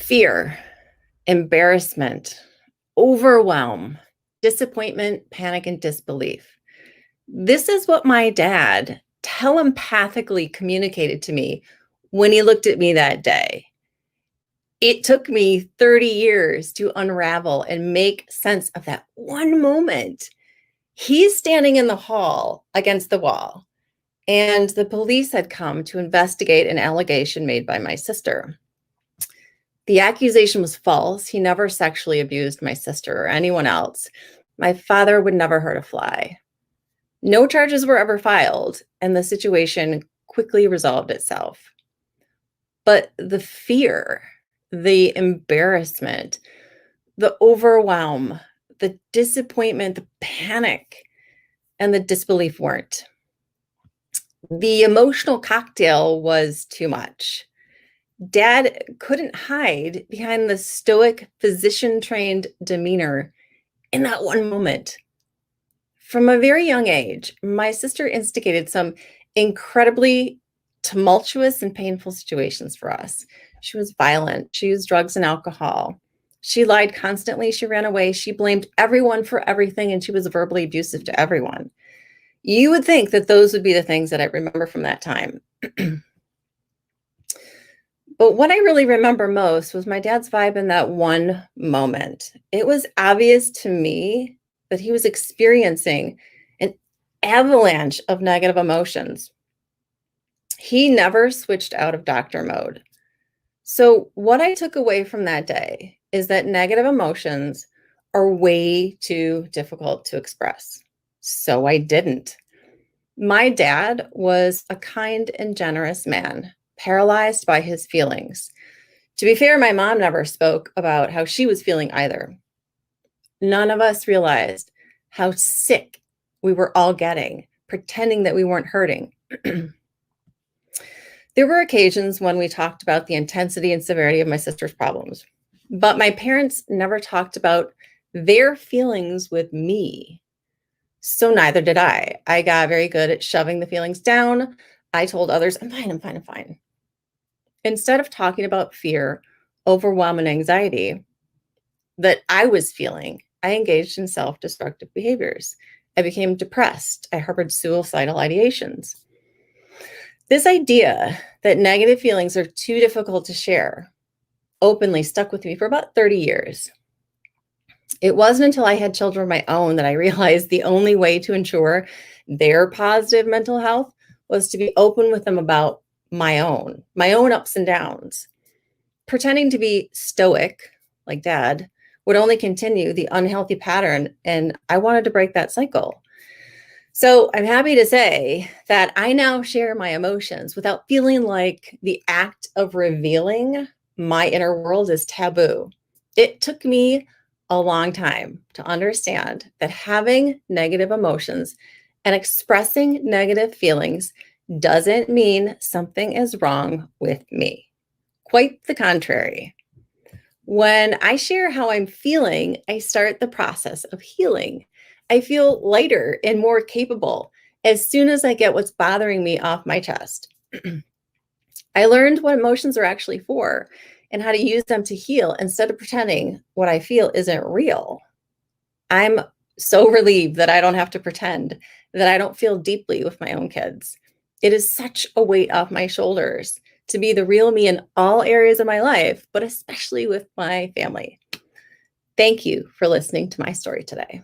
Fear, embarrassment, overwhelm, disappointment, panic, and disbelief. This is what my dad telepathically communicated to me when he looked at me that day. It took me 30 years to unravel and make sense of that one moment. He's standing in the hall against the wall, and the police had come to investigate an allegation made by my sister. The accusation was false. He never sexually abused my sister or anyone else. My father would never hurt a fly. No charges were ever filed, and the situation quickly resolved itself. But the fear, the embarrassment, the overwhelm, the disappointment, the panic, and the disbelief weren't. The emotional cocktail was too much. Dad couldn't hide behind the stoic, physician-trained demeanor in that one moment. From a very young age, my sister instigated some incredibly tumultuous and painful situations for us. She was violent. She used drugs and alcohol. She lied constantly. She ran away. She blamed everyone for everything, and she was verbally abusive to everyone. You would think that those would be the things that I remember from that time. But what I really remember most was my dad's vibe in that one moment. It was obvious to me that he was experiencing an avalanche of negative emotions. He never switched out of doctor mode. So what I took away from that day is that negative emotions are way too difficult to express. So I didn't. My dad was a kind and generous man, paralyzed by his feelings. To be fair, my mom never spoke about how she was feeling either. None of us realized how sick we were all getting, pretending that we weren't hurting. There were occasions when we talked about the intensity and severity of my sister's problems, but my parents never talked about their feelings with me. So neither did I. I got very good at shoving the feelings down. I told others, I'm fine, I'm fine, I'm fine. Instead of talking about fear, overwhelm, and anxiety that I was feeling, I engaged in self-destructive behaviors. I became depressed. I harbored suicidal ideations. This idea that negative feelings are too difficult to share openly stuck with me for about 30 years. It wasn't until I had children of my own that I realized the only way to ensure their positive mental health was to be open with them about my own ups and downs. Pretending to be stoic, like Dad, would only continue the unhealthy pattern, and I wanted to break that cycle. So I'm happy to say that I now share my emotions without feeling like the act of revealing my inner world is taboo. It took me a long time to understand that having negative emotions and expressing negative feelings doesn't mean something is wrong with me. Quite the contrary. When I share how I'm feeling, I start the process of healing. I feel lighter and more capable as soon as I get what's bothering me off my chest. I learned what emotions are actually for and how to use them to heal instead of pretending what I feel isn't real. I'm so relieved that I don't have to pretend that I don't feel deeply with my own kids. It is such a weight off my shoulders to be the real me in all areas of my life, but especially with my family. Thank you for listening to my story today.